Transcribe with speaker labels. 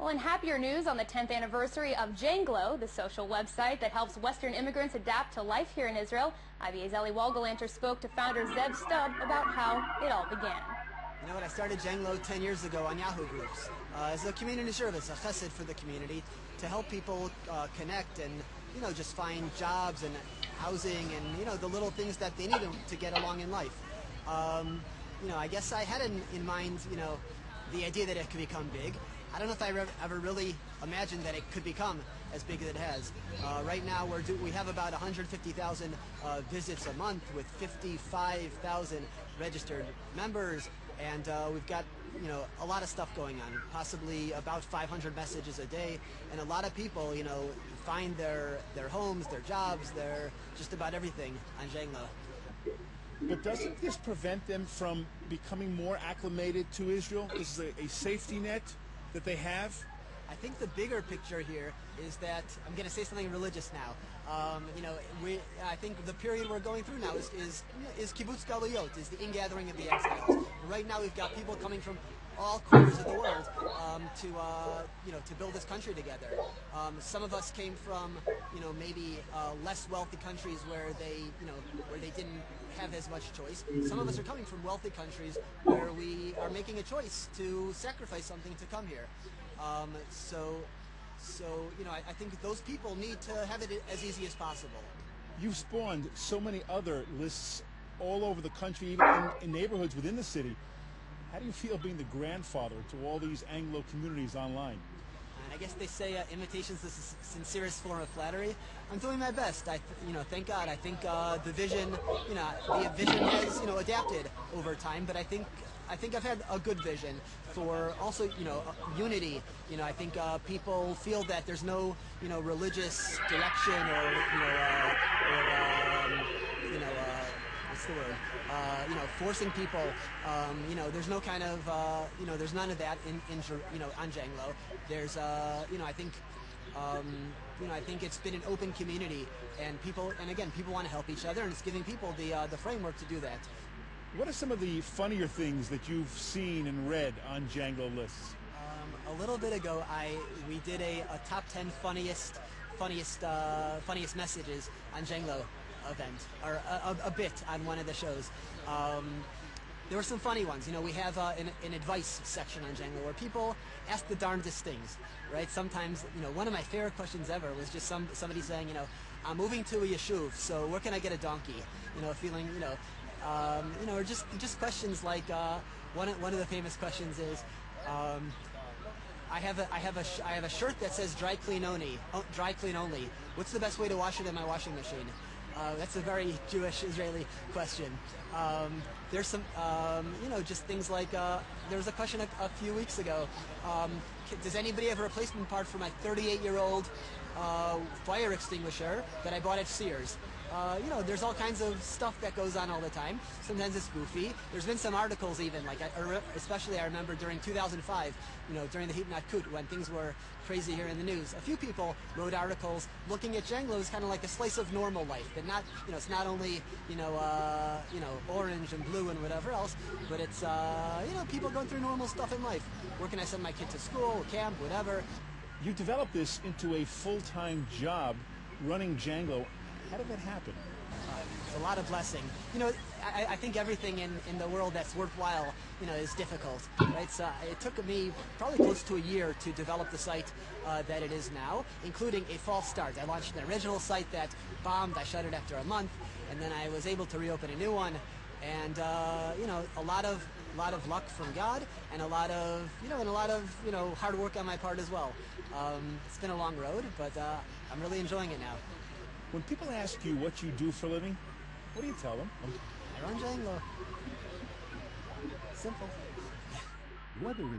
Speaker 1: Well, in happier news, on the 10th anniversary of Janglo, the social website that helps Western immigrants adapt to life here in Israel, IBA's Ellie Walgalanter spoke to founder Zev Stubb about how it all began.
Speaker 2: You know what, I started Janglo 10 years ago on Yahoo groups as a community service, a chesed for the community, to help people connect and, you know, just find jobs and housing and, you know, the little things that they need to get along in life. You know, I guess I had in mind, you know, the idea that it could become big. I don't know if I ever really imagined that it could become as big as it has. Right now we have about 150,000 visits a month with 55,000 registered members, and we've got, you know, a lot of stuff going on, possibly about 500 messages a day, and a lot of people, you know, find their homes, their jobs, their just about everything on Janglo.
Speaker 3: But doesn't this prevent them from becoming more acclimated to Israel? This is a safety net that they have?
Speaker 2: I think the bigger picture here is that, I'm going to say something religious now. You know, I think the period we're going through now is kibbutz galuyot, is the ingathering of the exiles. Right now we've got people coming from all corners of the world to you know, to build this country together. Some of us came from, you know, maybe less wealthy countries where they didn't have as much choice. Some of us are coming from wealthy countries where we are making a choice to sacrifice something to come here. So you know, I think those people need to have it as easy as possible.
Speaker 3: You've spawned so many other lists all over the country, even in neighborhoods within the city. How do you feel being the grandfather to all these Anglo communities online?
Speaker 2: I guess they say imitation's the sincerest form of flattery. I'm doing my best. You know, thank God. I think the vision, you know, the vision has, you know, adapted over time. But I think I've had a good vision for also, you know, unity. You know, I think people feel that there's no, you know, religious direction or, you know, what's the word? You know, forcing people. You know, there's no kind of, you know, there's none of that in you know, on Janglo. There's, you know, I think, you know, I think it's been an open community, and people, and again, people want to help each other, and it's giving people the framework to do that.
Speaker 3: What are some of the funnier things that you've seen and read on Janglo lists?
Speaker 2: A little bit ago, we did a top 10 funniest messages on Janglo event, or a bit on one of the shows. There were some funny ones. You know, we have an advice section on Janglo where people ask the darndest things, right? Sometimes, you know, one of my favorite questions ever was just somebody saying, you know, I'm moving to a yeshuv, so where can I get a donkey? You know, feeling, you know, or just questions like one of the famous questions is, I have a shirt that says dry clean only. What's the best way to wash it in my washing machine? That's a very Jewish Israeli question. There's some, you know, just things like, there was a question a few weeks ago, does anybody have a replacement part for my 38-year-old fire extinguisher that I bought at Sears? You know, there's all kinds of stuff that goes on all the time. Sometimes it's goofy. There's been some articles even, like, especially I remember during 2005, you know, during the Hitnatkut, when things were crazy here in the news. A few people wrote articles looking at Janglo as kind of like a slice of normal life. That not, you know, it's not only, you know, orange and blue and whatever else, but it's, you know, people going through normal stuff in life. Where can I send my kid to school, camp, whatever.
Speaker 3: You developed this into a full-time job running Janglo. How did that happen?
Speaker 2: It's a lot of blessing. You know, I think everything in the world that's worthwhile, you know, is difficult. Right? So it took me probably close to a year to develop the site that it is now, including a false start. I launched an original site that bombed. I shut it after a month, and then I was able to reopen a new one. And you know, a lot of luck from God, and a lot of hard work on my part as well. It's been a long road, but I'm really enjoying it now.
Speaker 3: When people ask you what you do for a living, what do you tell them?
Speaker 2: I run Janglo. Simple.
Speaker 3: Weather